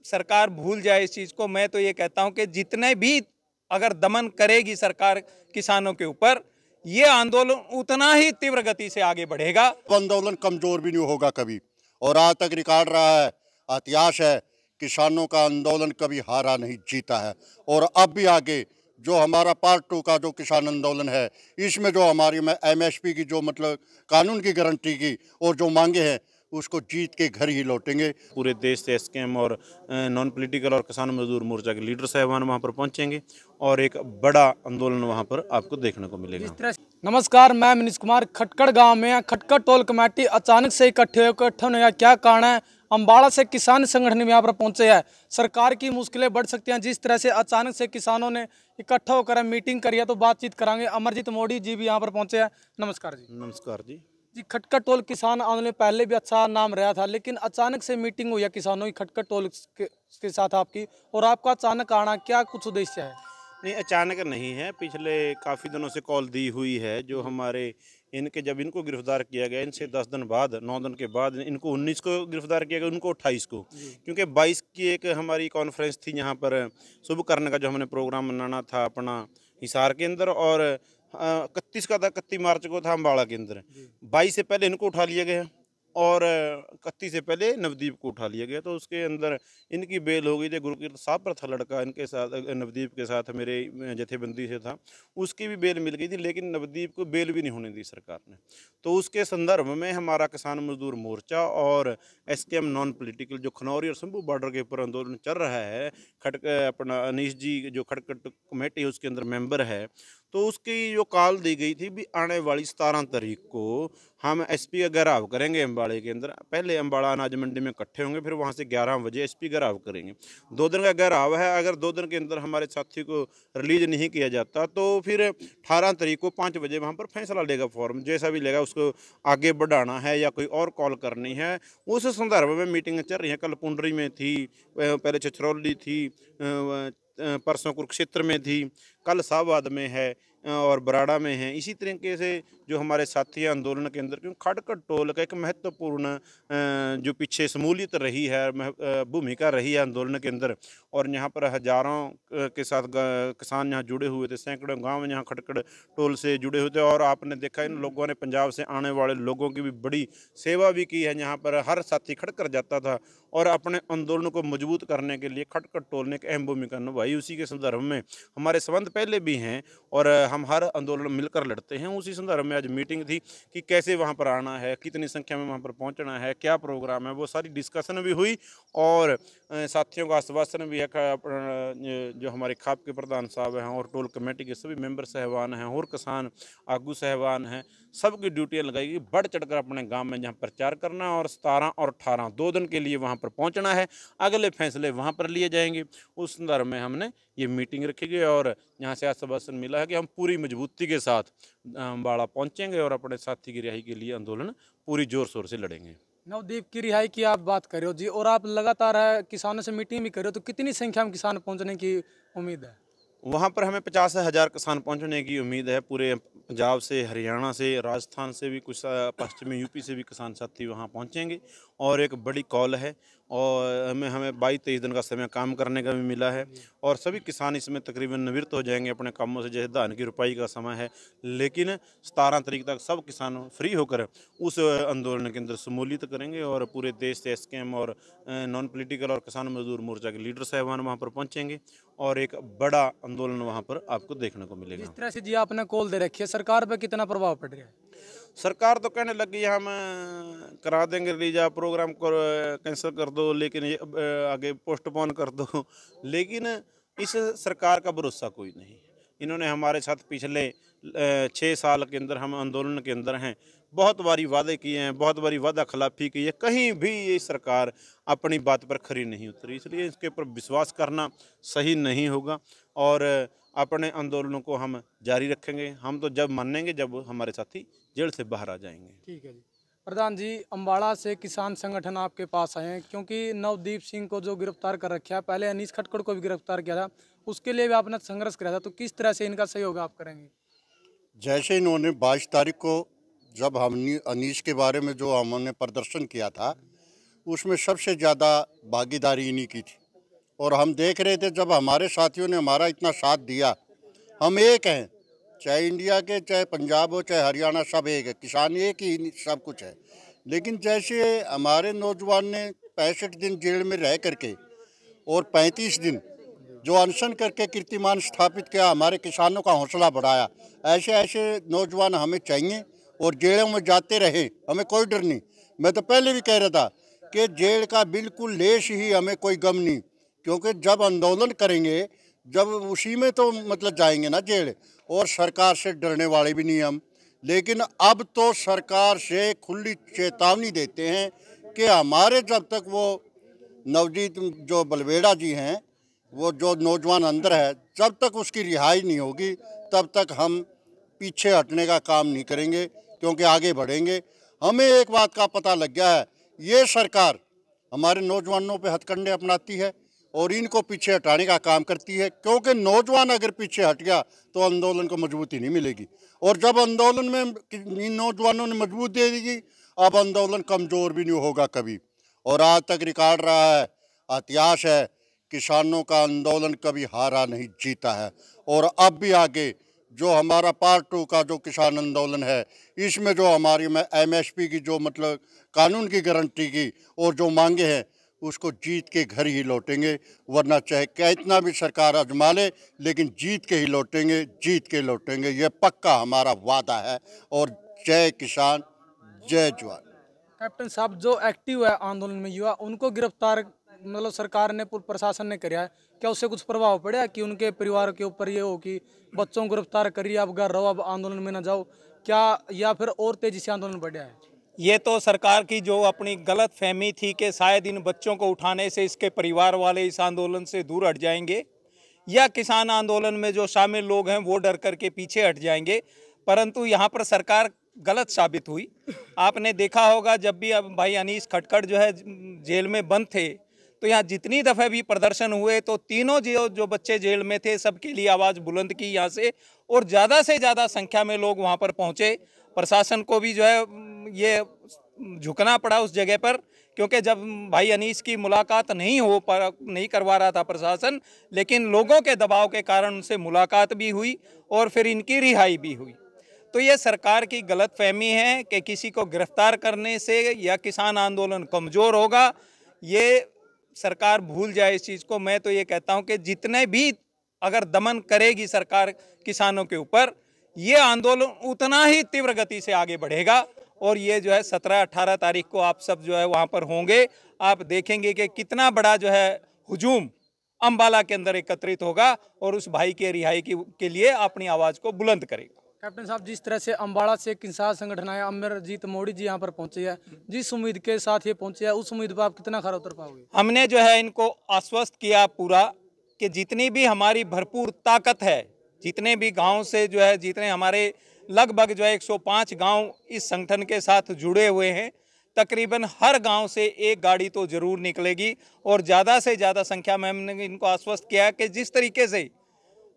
सरकार भूल जाए इस चीज़ को। मैं तो ये कहता हूं कि जितने भी अगर दमन करेगी सरकार किसानों के ऊपर, ये आंदोलन उतना ही तीव्र गति से आगे बढ़ेगा। आंदोलन कमजोर भी नहीं होगा कभी, और आज तक रिकॉर्ड रहा है, इतिहास है, किसानों का आंदोलन कभी हारा नहीं जीता है। और अब भी आगे जो हमारा पार्ट 2 का जो किसान आंदोलन है, इसमें जो हमारी MSP की जो मतलब कानून की गारंटी की और जो मांगे हैं, उसको जीत के घर ही लौटेंगे। पूरे देश से एसकेएम और नॉन पॉलिटिकल और किसान मजदूर मोर्चा के लीडर साहबान वहाँ पर पहुँचेंगे और एक बड़ा आंदोलन वहाँ पर आपको देखने को मिलेगा। नमस्कार, मैं मनीष कुमार। खटकड़ गांव में खटकड़ टोल कमेटी अचानक से इकट्ठे होने का क्या कारण है? अम्बाड़ा से किसान संगठन भी यहाँ पर पहुंचे हैं। सरकार की मुश्किलें बढ़ सकती हैं जिस तरह से अचानक से किसानों ने इकट्ठा होकर मीटिंग करी है, तो बातचीत करांगे। अमरजीत मोदी जी भी यहाँ पर पहुंचे हैं। नमस्कार जी। नमस्कार जी। जी, खटकड़ टोल किसान आंदोलन पहले भी अच्छा नाम रहा था, लेकिन अचानक से मीटिंग हुई है किसानों की खटकड़ टोल के साथ आपकी, और आपका अचानक आना, क्या कुछ उद्देश्य है? नहीं, अचानक नहीं है, पिछले काफ़ी दिनों से कॉल दी हुई है। जो हमारे जब इनको गिरफ्तार किया गया, इनसे 10 दिन बाद, 9 दिन के बाद इनको 19 को गिरफ्तार किया गया, उनको 28 को, क्योंकि 22 की एक हमारी कॉन्फ्रेंस थी यहाँ पर शुभ करने का, जो हमने प्रोग्राम मनाना था अपना हिसार के अंदर, और 31 का था, 31 मार्च को था अम्बाड़ा के अंदर। 22 से पहले इनको उठा लिया गया और 31 से पहले नवदीप को उठा लिया गया। तो उसके अंदर इनकी बेल हो गई थी। गुरकीरत साहब पर था लड़का इनके साथ, नवदीप के साथ मेरे जथेबंदी से था, उसकी भी बेल मिल गई थी, लेकिन नवदीप को बेल भी नहीं होने दी सरकार ने। तो उसके संदर्भ में हमारा किसान मजदूर मोर्चा और एसकेएम नॉन पॉलिटिकल, जो खनौरी और शंभू बॉर्डर के ऊपर आंदोलन चल रहा है, अपना अनीश जी जो खटकड़ कमेटी है उसके अंदर मेंबर है, तो उसकी जो कॉल दी गई थी भी आने वाली 17 तारीख को हम एसपी का घेराव करेंगे अम्बाड़े के अंदर। पहले अम्बाड़ा अनाज मंडी में इकट्ठे होंगे, फिर वहाँ से 11 बजे एसपी घेराव करेंगे। 2 दिन का घेराव है। अगर 2 दिन के अंदर हमारे साथी को रिलीज नहीं किया जाता, तो फिर 18 तारीख को 5 बजे वहाँ पर फैसला लेगा। फॉर्म जैसा भी लेगा, उसको आगे बढ़ाना है या कोई और कॉल करनी है, उस संदर्भ में मीटिंगें चल रही हैं। कल पुंडरी में थी, पहले छछरौली थी, परसों कुरुक्षेत्र में थी, कल शाहबाद में है और बराड़ा में है। इसी तरीके से जो हमारे साथी हैं आंदोलन के अंदर, क्योंकि खटकड़ टोल का एक महत्वपूर्ण जो पीछे शमूलियत रही है, भूमिका रही है आंदोलन के अंदर, और यहाँ पर हजारों के साथ किसान यहाँ जुड़े हुए थे, सैकड़ों गांव यहाँ खटकड़ टोल से जुड़े हुए थे। और आपने देखा इन लोगों ने पंजाब से आने वाले लोगों की भी बड़ी सेवा भी की है। यहाँ पर हर साथी खड़कर जाता था और अपने आंदोलन को मजबूत करने के लिए खटकड़ टोल ने एक अहम भूमिका निभाई। उसी के संदर्भ में हमारे संबंध पहले भी हैं और हम हर आंदोलन मिलकर लड़ते हैं। उसी संदर्भ में आज मीटिंग थी कि कैसे वहाँ पर आना है, कितनी संख्या में वहाँ पर पहुँचना है, क्या प्रोग्राम है, वो सारी डिस्कशन भी हुई। और साथियों का आश्वासन भी है। जो हमारे खाप के प्रधान साहब हैं और टोल कमेटी के सभी मेंबर साहबान हैं और किसान आगू साहबान हैं, सबकी ड्यूटियाँ लगाई, बढ़ चढ़कर अपने गांव में जहां प्रचार करना है। और 17 और 18 2 दिन के लिए वहां पर पहुंचना है। अगले फैसले वहां पर लिए जाएंगे। उस संदर्भ में हमने ये मीटिंग रखी गई और यहाँ से आश्वासन मिला है कि हम पूरी मजबूती के साथ अम्बाड़ा पहुंचेंगे और अपने साथी की रिहाई के लिए आंदोलन पूरी जोर शोर से लड़ेंगे। नवदीप की रिहाई की आप बात कर रहे हो जी, और आप लगातार किसानों से मीटिंग भी कर रहे हो, तो कितनी संख्या में किसान पहुंचने की उम्मीद है? वहाँ पर हमें 50,000 किसान पहुँचने की उम्मीद है। पूरे पंजाब से, हरियाणा से, राजस्थान से भी, कुछ पश्चिमी यूपी से भी किसान साथी वहाँ पहुँचेंगे। और एक बड़ी कॉल है और हमें 22-23 दिन का समय काम करने का भी मिला है। और सभी किसान इसमें तकरीबन निवृत्त हो जाएंगे अपने कामों से, जैसे धान की रुपाई का समय है। लेकिन 17 तारीख तक सब किसान फ्री होकर उस आंदोलन के अंदर शमूलियत करेंगे और पूरे देश से एसकेएम और नॉन पॉलिटिकल और किसान मजदूर मोर्चा के लीडर साहबान वहाँ पर पहुँचेंगे और एक बड़ा आंदोलन वहाँ पर आपको देखने को मिलेगा। इस तरह से जी आपने कॉल दे रखी है, सरकार पर कितना प्रभाव पड़ रहा है? सरकार तो कहने लगी हम करा देंगे रिलीज, आप प्रोग्राम कैंसिल कर दो, लेकिन ये आगे पोस्टपोन कर दो। लेकिन इस सरकार का भरोसा कोई नहीं। इन्होंने हमारे साथ पिछले 6 साल के अंदर, हम आंदोलन के अंदर हैं, बहुत बारी वादे किए हैं, बहुत बारी वादा खिलाफी की है। कहीं भी ये सरकार अपनी बात पर खरी नहीं उतरी, इसलिए इसके ऊपर विश्वास करना सही नहीं होगा। और अपने आंदोलनों को हम जारी रखेंगे। हम तो जब मानेंगे जब हमारे साथी जेल से बाहर आ जाएंगे। ठीक है जी। प्रधान जी, अम्बाड़ा से किसान संगठन आपके पास आए हैं क्योंकि नवदीप सिंह को जो गिरफ्तार कर रखा है, पहले अनीश खटकड़ को भी गिरफ्तार किया था, उसके लिए भी आपने संघर्ष किया था, तो किस तरह से इनका सहयोग आप करेंगे? जैसे इन्होंने 22 तारीख को जब हमने अनीश के बारे में जो हमने प्रदर्शन किया था, उसमें सबसे ज़्यादा भागीदारी इन्हीं की थी। और हम देख रहे थे जब हमारे साथियों ने हमारा इतना साथ दिया। हम एक हैं, चाहे इंडिया के, चाहे पंजाब हो, चाहे हरियाणा, सब एक है, किसान एक ही सब कुछ है। लेकिन जैसे हमारे नौजवान ने 65 दिन जेल में रह करके और 35 दिन जो अनशन करके कीर्तिमान स्थापित किया, हमारे किसानों का हौसला बढ़ाया, ऐसे ऐसे नौजवान हमें चाहिए और जेलों में जाते रहे, हमें कोई डर नहीं। मैं तो पहले भी कह रहा था कि जेल का बिल्कुल लेश ही हमें कोई गम नहीं, क्योंकि जब आंदोलन करेंगे जब उसी में तो मतलब जाएंगे ना जेल, और सरकार से डरने वाले भी नहीं हम। लेकिन अब तो सरकार से खुली चेतावनी देते हैं कि हमारे जब तक वो नवजीत जो बलवेड़ा जी हैं, वो जो नौजवान अंदर है, जब तक उसकी रिहाई नहीं होगी तब तक हम पीछे हटने का काम नहीं करेंगे, क्योंकि आगे बढ़ेंगे। हमें एक बात का पता लग गया है, ये सरकार हमारे नौजवानों पे हथकंडे अपनाती है और इनको पीछे हटाने का काम करती है, क्योंकि नौजवान अगर पीछे हट गया तो आंदोलन को मजबूती नहीं मिलेगी, और जब आंदोलन में इन नौजवानों ने मजबूत दे देगी, अब आंदोलन कमज़ोर भी नहीं होगा कभी। और आज तक रिकॉर्ड रहा है, इतिहास है, किसानों का आंदोलन कभी हारा नहीं जीता है। और अब भी आगे जो हमारा पार्ट 2 का जो किसान आंदोलन है, इसमें जो हमारी MSP की जो मतलब कानून की गारंटी की और जो मांगे हैं, उसको जीत के घर ही लौटेंगे, वरना चाहे कितना भी सरकार आजमा ले, लेकिन जीत के ही लौटेंगे, जीत के लौटेंगे, ये पक्का हमारा वादा है। और जय किसान, जय जवान। कैप्टन साहब, जो एक्टिव है आंदोलन में युवा, उनको गिरफ्तार मतलब सरकार ने, प्रशासन ने कराया, क्या उससे कुछ प्रभाव पड़ा कि उनके परिवार के ऊपर ये हो कि बच्चों को गिरफ्तार करिए, अब घर रहो, अब आंदोलन में ना जाओ, क्या या फिर और तेजी से आंदोलन बढ़ा है? ये तो सरकार की जो अपनी गलत फहमी थी कि शायद इन बच्चों को उठाने से इसके परिवार वाले इस आंदोलन से दूर हट जाएंगे, या किसान आंदोलन में जो शामिल लोग हैं वो डर करके पीछे हट जाएंगे, परंतु यहाँ पर सरकार गलत साबित हुई। आपने देखा होगा जब भी अब भाई अनीस खटकड़ जो है जेल में बंद थे, तो यहाँ जितनी दफ़े भी प्रदर्शन हुए तो तीनों जो बच्चे जेल में थे सबके लिए आवाज़ बुलंद की यहाँ से, और ज़्यादा से ज़्यादा संख्या में लोग वहाँ पर पहुँचे। प्रशासन को भी जो है ये झुकना पड़ा उस जगह पर, क्योंकि जब भाई अनीस की मुलाकात नहीं करवा रहा था प्रशासन, लेकिन लोगों के दबाव के कारण उनसे मुलाकात भी हुई और फिर इनकी रिहाई भी हुई। तो ये सरकार की गलतफहमी है कि किसी को गिरफ्तार करने से या किसान आंदोलन कमज़ोर होगा, ये सरकार भूल जाए इस चीज़ को। मैं तो ये कहता हूँ कि जितने भी अगर दमन करेगी सरकार किसानों के ऊपर, ये आंदोलन उतना ही तीव्र गति से आगे बढ़ेगा। और ये जो है 17-18 तारीख को आप सब जो है वहाँ पर होंगे, आप देखेंगे कि कितना बड़ा जो है हुजूम अम्बाला के अंदर एकत्रित होगा और उस भाई के रिहाई के लिए अपनी आवाज़ को बुलंद करेगा। कैप्टन साहब, जिस तरह से अम्बाड़ा से किसान संगठन आया, अमरजीत मोदी जी यहाँ पर पहुंचे हैं, जिस उम्मीद के साथ ये पहुंचे हैं, उस उम्मीद पर आप कितना खरा उतर पाओगे? हमने जो है इनको आश्वस्त किया पूरा कि जितनी भी हमारी भरपूर ताकत है, जितने भी गांव से जो है, जितने हमारे लगभग जो है 105 गांव इस संगठन के साथ जुड़े हुए हैं, तकरीबन हर गांव से एक गाड़ी तो जरूर निकलेगी। और ज़्यादा से ज़्यादा संख्या में हमने इनको आश्वस्त किया कि जिस तरीके से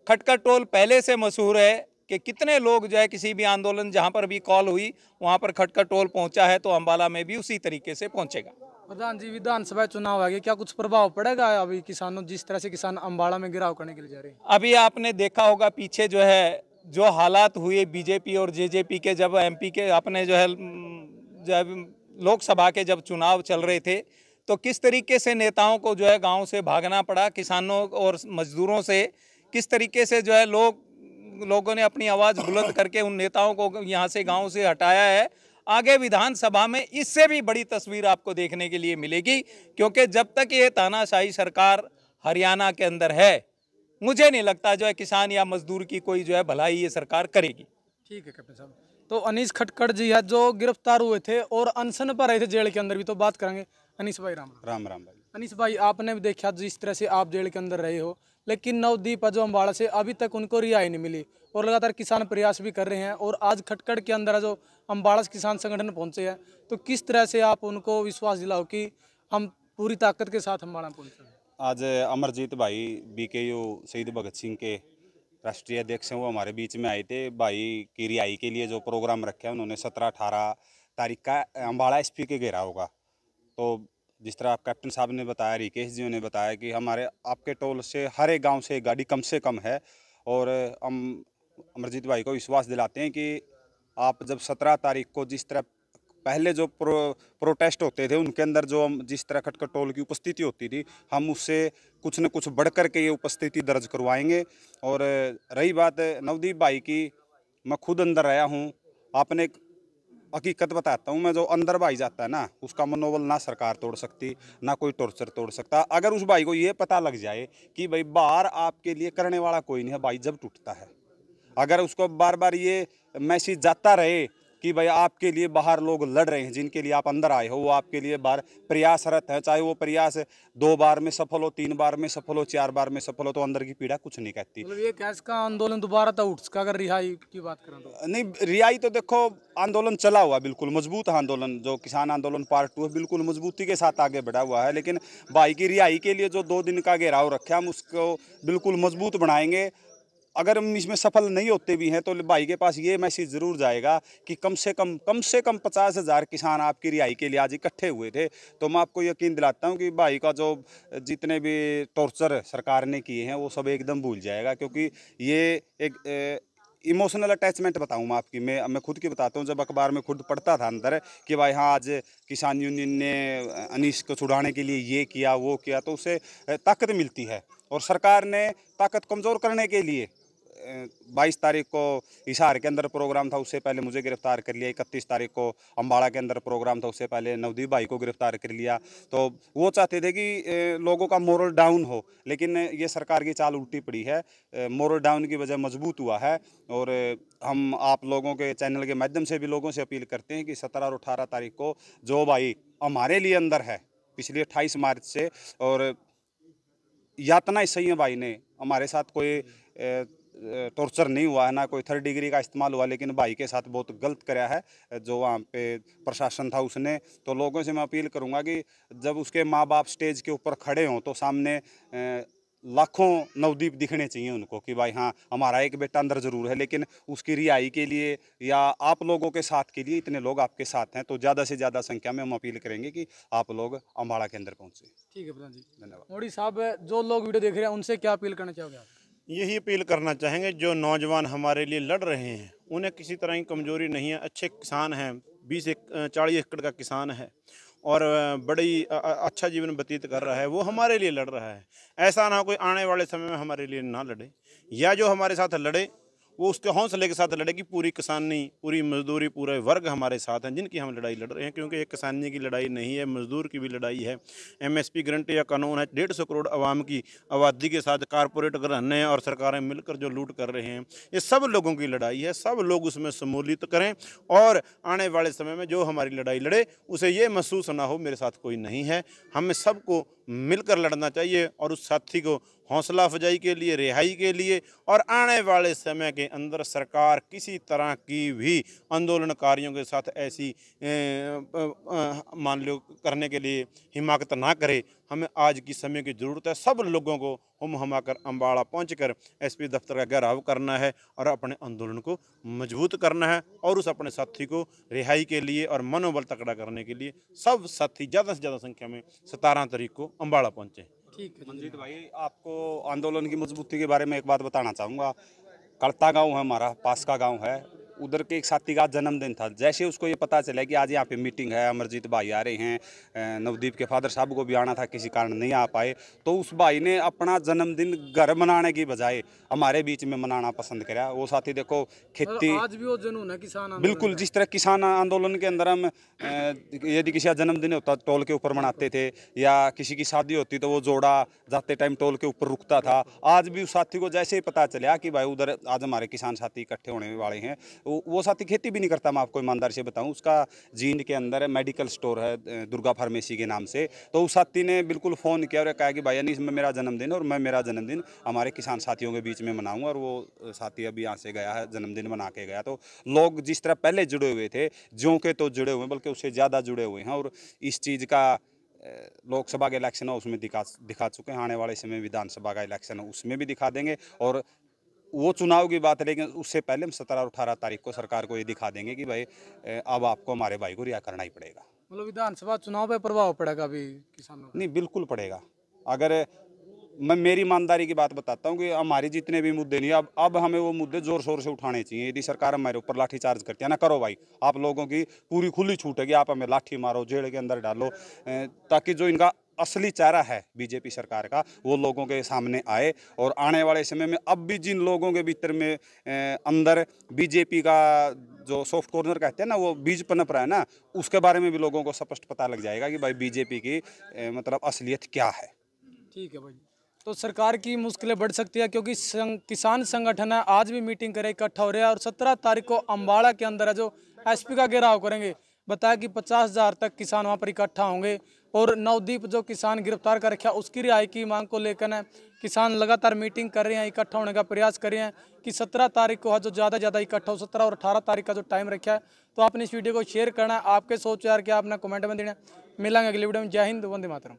खटकड़ टोल पहले से मशहूर है कि कितने लोग जो है किसी भी आंदोलन जहां पर भी कॉल हुई वहां पर खटकड़ टोल पहुंचा है, तो अम्बाला में भी उसी तरीके से पहुंचेगा। प्रधान जी, विधानसभा चुनाव आ गए, क्या कुछ प्रभाव पड़ेगा अभी किसानों, जिस तरह से किसान अम्बाड़ा में गिराव करने के लिए जा रहे हैं? अभी आपने देखा होगा पीछे जो है जो हालात हुए बीजेपी और जेजेपी के, जब एमपी के अपने जो है जब लोकसभा के जब चुनाव चल रहे थे, तो किस तरीके से नेताओं को जो है गांव से भागना पड़ा, किसानों और मजदूरों से किस तरीके से जो है लोगों ने अपनी आवाज़ बुलंद करके उन नेताओं को यहाँ से गांव से हटाया है। आगे विधानसभा में इससे भी बड़ी तस्वीर आपको देखने के लिए मिलेगी, क्योंकि जब तक ये तानाशाही सरकार हरियाणा के अंदर है, मुझे नहीं लगता जो है किसान या मजदूर की कोई जो है भलाई ये सरकार करेगी। ठीक है कैप्टन साहब, तो अनीस खटकड़ जी है जो गिरफ्तार हुए थे और अनशन पर रहे थे जेल के अंदर, भी तो बात करेंगे। अनीस भाई राम राम राम भाई। अनीस भाई, आपने भी देखा जिस तरह से आप जेल के अंदर रहे हो, लेकिन नवदीप जो अम्बाड़ा से अभी तक उनको रिहाई नहीं मिली और लगातार किसान प्रयास भी कर रहे हैं, और आज खटकड़ के अंदर जो अम्बाड़ा किसान संगठन पहुंचे हैं, तो किस तरह से आप उनको विश्वास दिलाओ कि हम पूरी ताकत के साथ अम्बाड़ा पहुंचे? आज अमरजीत भाई BKU शहीद भगत सिंह के राष्ट्रीय अध्यक्ष हैं, वो हमारे बीच में आए थे। भाई की रिहाई के लिए जो प्रोग्राम रखे हैं उन्होंने 17-18 तारीख का अम्बाड़ा SP के घेराव होगा, तो जिस तरह कैप्टन साहब ने बताया, रिकेश जी ने बताया कि हमारे आपके टोल से हर एक गांव से एक गाड़ी कम से कम है। और हम अमरजीत भाई को विश्वास दिलाते हैं कि आप जब 17 तारीख को जिस तरह पहले जो प्रोटेस्ट होते थे उनके अंदर जो हम जिस तरह खटखट टोल की उपस्थिति होती थी, हम उससे कुछ न कुछ बढ़ कर के ये उपस्थिति दर्ज करवाएंगे। और रही बात नवदीप भाई की, मैं खुद अंदर आया हूँ। आपने हकीकत बताता हूँ, मैं जो अंदर भाई जाता है ना, उसका मनोबल ना सरकार तोड़ सकती, ना कोई टॉर्चर तोड़ सकता। अगर उस भाई को ये पता लग जाए कि भाई बाहर आपके लिए करने वाला कोई नहीं है, भाई जब टूटता है। अगर उसको बार बार ये मैसेज जाता रहे कि भाई आपके लिए बाहर लोग लड़ रहे हैं, जिनके लिए आप अंदर आए हो वो आपके लिए बाहर प्रयासरत है, चाहे वो प्रयास 2 बार में सफल हो, 3 बार में सफल हो, 4 बार में सफल हो, तो अंदर की पीड़ा कुछ नहीं कहती। मतलब ये कैस का आंदोलन दोबारा था उठ सका, अगर रिहाई की बात करें तो? नहीं, रिहाई तो देखो, आंदोलन चला हुआ बिल्कुल मजबूत आंदोलन, जो किसान आंदोलन पार्ट 2 है, बिल्कुल मजबूती के साथ आगे बढ़ा हुआ है। लेकिन भाई की रिहाई के लिए जो 2 दिन का घेराव रखा, हम उसको बिल्कुल मजबूत बनाएंगे। अगर हम इसमें सफल नहीं होते भी हैं तो भाई के पास ये मैसेज ज़रूर जाएगा कि कम से कम 50,000 किसान आपकी रिहाई के लिए आज इकट्ठे हुए थे। तो मैं आपको यकीन दिलाता हूँ कि भाई का जो जितने भी टॉर्चर सरकार ने किए हैं वो सब एकदम भूल जाएगा, क्योंकि ये एक इमोशनल अटैचमेंट बताऊँ मैं आपकी, मैं खुद की बताता हूँ। जब अखबार में खुद पढ़ता था अंदर कि भाई हाँ आज किसान यूनियन ने अनीस को छुड़ाने के लिए ये किया वो किया, तो उससे ताकत मिलती है। और सरकार ने ताकत कमज़ोर करने के लिए 22 तारीख को हिसार के अंदर प्रोग्राम था, उससे पहले मुझे गिरफ्तार कर लिया। 31 तारीख को अम्बाड़ा के अंदर प्रोग्राम था, उससे पहले नवदीप भाई को गिरफ्तार कर लिया। तो वो चाहते थे कि लोगों का मोरल डाउन हो, लेकिन ये सरकार की चाल उल्टी पड़ी है। मोरल डाउन की वजह मजबूत हुआ है। और हम आप लोगों के चैनल के माध्यम से भी लोगों से अपील करते हैं कि 17 और 18 तारीख को जो भाई हमारे लिए अंदर है पिछले 28 मार्च से, और यातना सही है, भाई ने हमारे साथ कोई टॉर्चर नहीं हुआ है, ना कोई 3rd डिग्री का इस्तेमाल हुआ, लेकिन भाई के साथ बहुत गलत कराया है जो वहाँ पे प्रशासन था उसने। तो लोगों से मैं अपील करूँगा कि जब उसके माँ बाप स्टेज के ऊपर खड़े हों तो सामने लाखों नवदीप दिखने चाहिए उनको कि भाई हाँ हमारा एक बेटा अंदर ज़रूर है। लेकिन उसकी रिहाई के लिए या आप लोगों के साथ के लिए इतने लोग आपके साथ हैं, तो ज़्यादा से ज़्यादा संख्या में हम अपील करेंगे कि आप लोग अम्बाड़ा के अंदर पहुँचे। ठीक है प्रधान जी, धन्यवाद। मोदी साहब, जो लोग वीडियो देख रहे हैं उनसे क्या अपील करना चाहोगे आप? यही अपील करना चाहेंगे, जो नौजवान हमारे लिए लड़ रहे हैं उन्हें किसी तरह की कमजोरी नहीं है, अच्छे किसान हैं, 40 एकड़ का किसान है और बड़ी अच्छा जीवन व्यतीत कर रहा है, वो हमारे लिए लड़ रहा है। ऐसा ना हो कोई आने वाले समय में हमारे लिए ना लड़े, या जो हमारे साथ लड़े वो उसके हौसले के साथ लड़े कि पूरी किसानी, पूरी मजदूरी, पूरे वर्ग हमारे साथ हैं जिनकी हम लड़ाई लड़ रहे हैं। क्योंकि ये किसानी की लड़ाई नहीं है, मजदूर की भी लड़ाई है। MSP गारंटी या कानून है, 150 करोड़ आवाम की आबादी के साथ कारपोरेट घराने और सरकारें मिलकर जो लूट कर रहे हैं, ये सब लोगों की लड़ाई है। सब लोग उसमें सम्मिलित करें और आने वाले समय में जो हमारी लड़ाई लड़े उसे ये महसूस ना हो मेरे साथ कोई नहीं है। हमें सबको मिलकर लड़ना चाहिए और उस साथी को हौसला अफजाई के लिए, रिहाई के लिए, और आने वाले समय के अंदर सरकार किसी तरह की भी आंदोलनकारियों के साथ ऐसी मान लो करने के लिए हिमाकत ना करे। हमें आज की समय की ज़रूरत है। सब लोगों को हम आकर अम्बाड़ा पहुंचकर SP दफ्तर का घेराव करना है और अपने आंदोलन को मजबूत करना है और उस अपने साथी को रिहाई के लिए और मनोबल तगड़ा करने के लिए सब साथी ज़्यादा से ज़्यादा संख्या में 17 तारीख को अम्बाड़ा पहुँचे। ठीक है मंजीत भाई, आपको आंदोलन की मजबूती के बारे में एक बात बताना चाहूँगा। कड़ता गांव है हमारा, पास का गांव है, उधर के एक साथी का जन्मदिन था। जैसे उसको ये पता चला कि आज यहाँ पे मीटिंग है, अमरजीत भाई आ रहे हैं, नवदीप के फादर साहब को भी आना था, किसी कारण नहीं आ पाए, तो उस भाई ने अपना जन्मदिन घर मनाने की बजाय हमारे बीच में मनाना पसंद करा। वो साथी देखो खेती, आज भी वो जुनून है किसान आंदोलन बिल्कुल का। जिस तरह किसान आंदोलन के अंदर हम यदि किसी का जन्मदिन होता टोल के ऊपर मनाते थे, या किसी की शादी होती तो वो जोड़ा जाते टाइम टोल के ऊपर रुकता था। आज भी उस साथी को जैसे ही पता चला कि भाई उधर आज हमारे किसान साथी इकट्ठे होने वाले हैं, वो साथी खेती भी नहीं करता, मैं आपको ईमानदारी से बताऊं। उसका जींद के अंदर मेडिकल स्टोर है, दुर्गा फार्मेसी के नाम से। तो उस साथी ने बिल्कुल फ़ोन किया और कहा कि भाई नहीं, इसमें मेरा जन्मदिन और मैं मेरा जन्मदिन हमारे किसान साथियों के बीच में मनाऊंगा। और वो साथी अभी यहाँ से गया है, जन्मदिन मना के गया। तो लोग जिस तरह पहले जुड़े हुए थे, ज्यों के तो जुड़े हुए, बल्कि उससे ज़्यादा जुड़े हुए हैं। और इस चीज़ का लोकसभा का इलेक्शन है उसमें दिखा चुके हैं, आने वाले समय विधानसभा का इलेक्शन है उसमें भी दिखा देंगे। और वो चुनाव की बात है, लेकिन उससे पहले हम 17 और 18 तारीख को सरकार को ये दिखा देंगे कि भाई अब आपको हमारे भाई को रिहा करना ही पड़ेगा। मतलब विधानसभा चुनाव पे प्रभाव पड़ेगा अभी किसानों का? नहीं, बिल्कुल पड़ेगा। अगर मैं मेरी ईमानदारी की बात बताता हूँ कि हमारे जितने भी मुद्दे नहीं, अब हमें वो मुद्दे जोर शोर से उठाने चाहिए। यदि सरकार हमारे ऊपर लाठी चार्ज करती है ना, करो भाई, आप लोगों की पूरी खुली छूट है कि आप हमें लाठी मारो, जेल के अंदर डालो, ताकि जो इनका असली चेहरा है बीजेपी सरकार का वो लोगों के सामने आए। और आने वाले समय में अब भी जिन लोगों के भीतर में अंदर बीजेपी का जो सॉफ्ट कॉर्नर कहते हैं ना, वो बीज पनप रहा है ना, उसके बारे में भी लोगों को स्पष्ट पता लग जाएगा कि भाई बीजेपी की मतलब असलियत क्या है। ठीक है भाई। तो सरकार की मुश्किलें बढ़ सकती है क्योंकि किसान संगठन है आज भी मीटिंग करे, इकट्ठा हो रहा है और 17 तारीख को अम्बाड़ा के अंदर है जो एसपी का घेराव करेंगे। बताया कि 50,000 तक किसान वहां पर इकट्ठा होंगे और नवदीप जो किसान गिरफ्तार कर रखा उसकी रिहाई की मांग को लेकर किसान लगातार मीटिंग कर रहे हैं, इकट्ठा होने का प्रयास कर रहे हैं कि 17 तारीख को है जो ज़्यादा इकट्ठा हो। 17 और 18 तारीख का जो टाइम रखा है, तो आपने इस वीडियो को शेयर करना है। आपके सोच यार क्या आपने कमेंट में देना। मिलेंगे अगली वीडियो में। जय हिंद, वंदे मातरम।